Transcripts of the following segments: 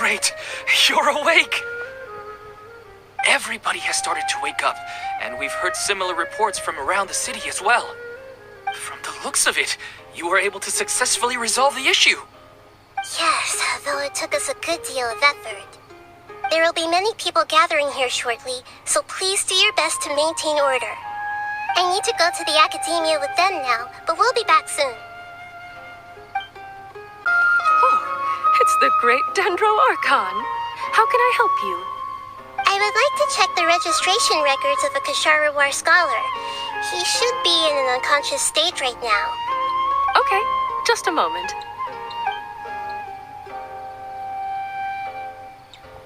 Great, you're awake! Everybody has started to wake up, and we've heard similar reports from around the city as well. From the looks of it, you were able to successfully resolve the issue. Yes, though it took us a good deal of effort. There will be many people gathering here shortly, so please do your best to maintain order. I need to go to the academia with them now, but we'll be back soon. Oh, it's the great Dendro Archon. How can I help you? I would like to check the registration records of a Kashara War scholar. He should be in an unconscious state right now. Okay, just a moment.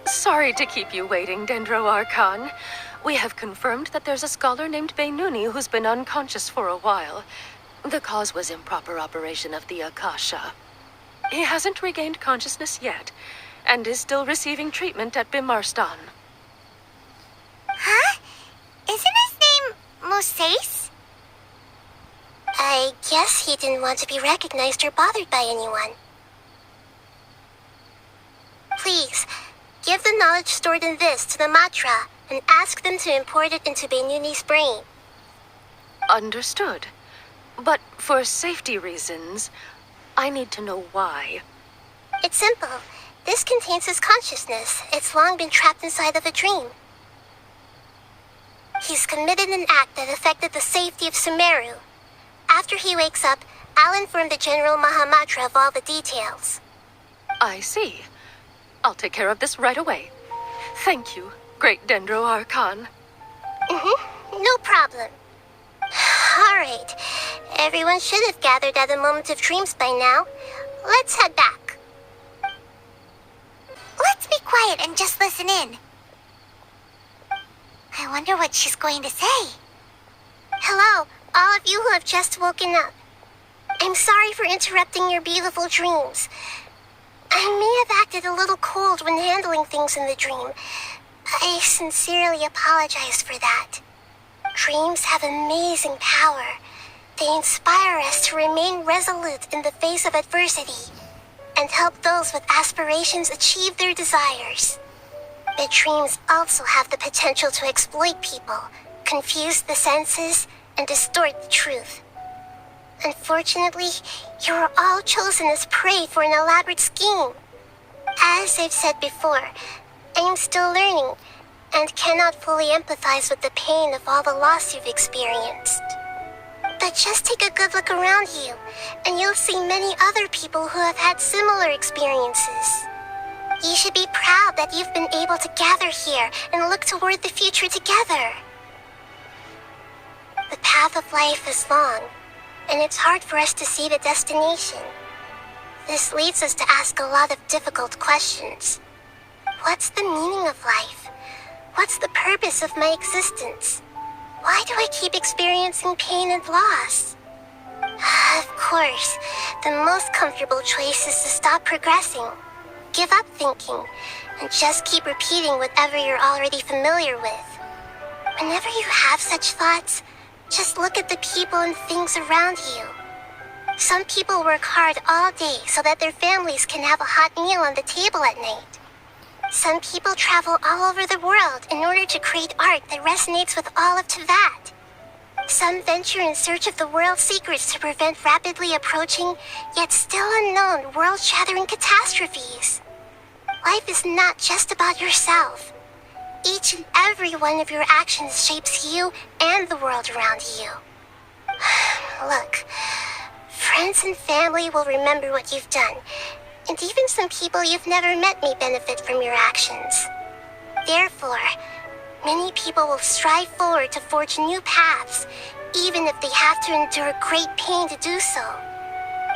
Sorry to keep you waiting, Dendro Archon. We have confirmed that there's a scholar named Beinuni who's been unconscious for a while. The cause was improper operation of the Akasha. He hasn't regained consciousness yet, and is still receiving treatment at Bimarstan. Huh? Isn't his name Moses? I guess he didn't want to be recognized or bothered by anyone. Please, give the knowledge stored in this to the Matra and ask them to import it into Beinuni's brain. Understood. But for safety reasons, I need to know why. It's simple. This contains his consciousness. It's long been trapped inside of a dream. He's committed an act that affected the safety of Sumeru. After he wakes up, I'll inform the General Mahamatra of all the details. I see. I'll take care of this right away. Thank you, Great Dendro Archon. No problem. Alright. Everyone should have gathered at the Moment of Dreams by now. Let's head back. Let's be quiet and just listen in. I wonder what she's going to say. Hello, all of you who have just woken up. I'm sorry for interrupting your beautiful dreams. I may have acted a little cold when handling things in the dream. I sincerely apologize for that. Dreams have amazing power. They inspire us to remain resolute in the face of adversity and help those with aspirations achieve their desires. But dreams also have the potential to exploit people, confuse the senses, and distort the truth. Unfortunately, you are all chosen as prey for an elaborate scheme. As I've said before, I am still learning, and cannot fully empathize with the pain of all the loss you've experienced. But just take a good look around you, and you'll see many other people who have had similar experiences. You should be proud that you've been able to gather here and look toward the future together. The path of life is long, and it's hard for us to see the destination. This leads us to ask a lot of difficult questions. What's the meaning of life? What's the purpose of my existence? Why do I keep experiencing pain and loss? Of course, the most comfortable choice is to stop progressing. Give up thinking, and just keep repeating whatever you're already familiar with. Whenever you have such thoughts, just look at the people and things around you. Some people work hard all day so that their families can have a hot meal on the table at night. Some people travel all over the world in order to create art that resonates with all of Teyvat. Some venture in search of the world's secrets to prevent rapidly approaching, yet still unknown, world-shattering catastrophes. Life is not just about yourself. Each and every one of your actions shapes you and the world around you. Look, friends and family will remember what you've done, and even some people you've never met may benefit from your actions. Therefore, many people will strive forward to forge new paths, even if they have to endure great pain to do so.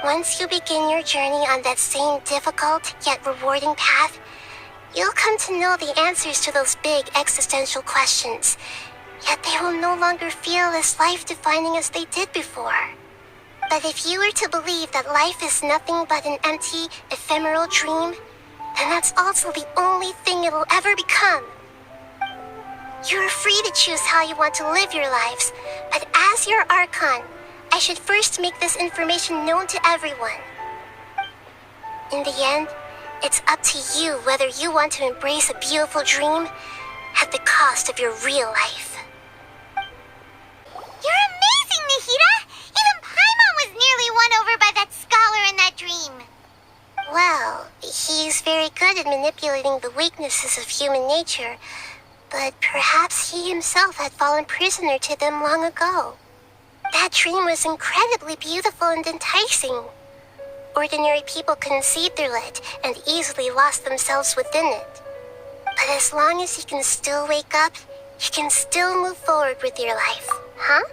Once you begin your journey on that same difficult yet rewarding path, you'll come to know the answers to those big existential questions, yet they will no longer feel as life-defining as they did before. But if you were to believe that life is nothing but an empty, ephemeral dream, then that's also the only thing it'll ever become. You're free to choose how you want to live your lives, but as your Archon, I should first make this information known to everyone. In the end, It's up to you whether you want to embrace a beautiful dream at the cost of your real life. You're amazing, Nahida! Even Paimon was nearly won over by that scholar in that dream. Well, he's very good at manipulating the weaknesses of human nature, but perhaps he himself had fallen prisoner to them long ago. That dream was incredibly beautiful and enticing. Ordinary people couldn't see through it and easily lost themselves within it. But as long as you can still wake up, you can still move forward with your life. Huh?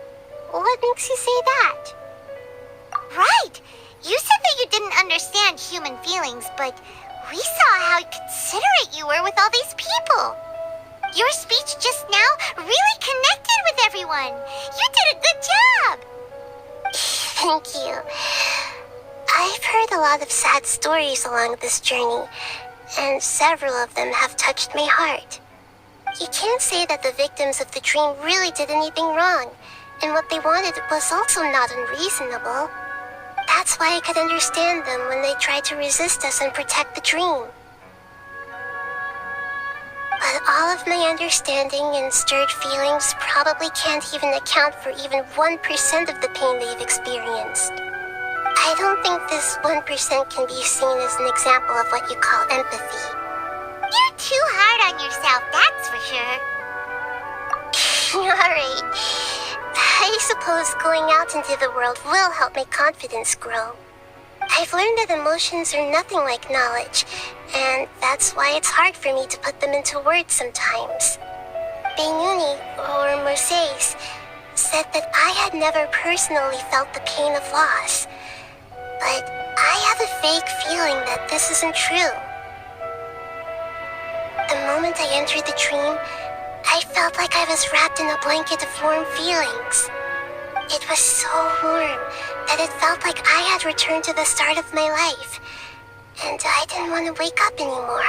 What makes you say that? Right! You said that you didn't understand human feelings, but we saw how considerate you were with all these people. Your speech just now really connected with everyone. You did a good job. Thank you. I've heard a lot of sad stories along this journey, and several of them have touched my heart. You can't say that the victims of the dream really did anything wrong, and what they wanted was also not unreasonable. That's why I could understand them when they tried to resist us and protect the dream. But all of my understanding and stirred feelings probably can't even account for even 1% of the pain they've experienced. I don't think this 1% can be seen as an example of what you call empathy. You're too hard on yourself, that's for sure. Alright. I suppose going out into the world will help my confidence grow. I've learned that emotions are nothing like knowledge, and that's why it's hard for me to put them into words sometimes. Beinuni, or Mercedes, said that I had never personally felt the pain of loss, but I have a vague feeling that this isn't true. The moment I entered the dream, I felt like I was wrapped in a blanket of warm feelings. It was so warm that it felt like I had returned to the start of my life, and I didn't want to wake up anymore.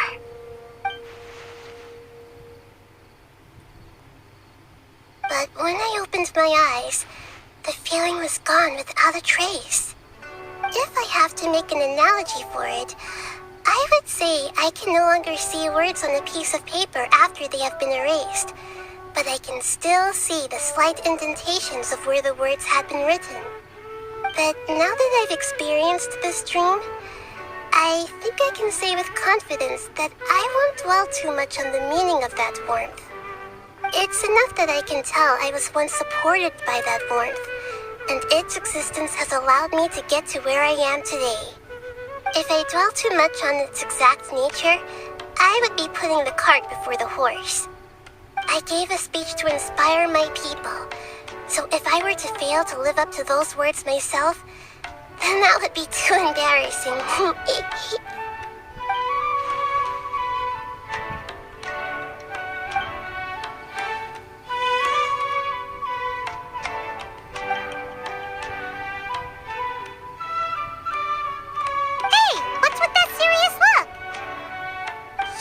But when I opened my eyes, the feeling was gone without a trace. If I have to make an analogy for it, I would say I can no longer see words on a piece of paper after they have been erased, but I can still see the slight indentations of where the words had been written. But now that I've experienced this dream, I think I can say with confidence that I won't dwell too much on the meaning of that warmth. It's enough that I can tell I was once supported by that warmth, and its existence has allowed me to get to where I am today. If I dwell too much on its exact nature, I would be putting the cart before the horse. I gave a speech to inspire my people, so if I were to fail to live up to those words myself, then that would be too embarrassing. Hey, what's with that serious look?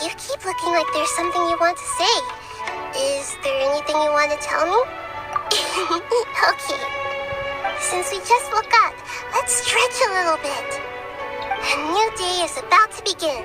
You keep looking like there's something you want to say. Is there anything you want to tell me? Okay. Since we just woke up, let's stretch a little bit. A new day is about to begin.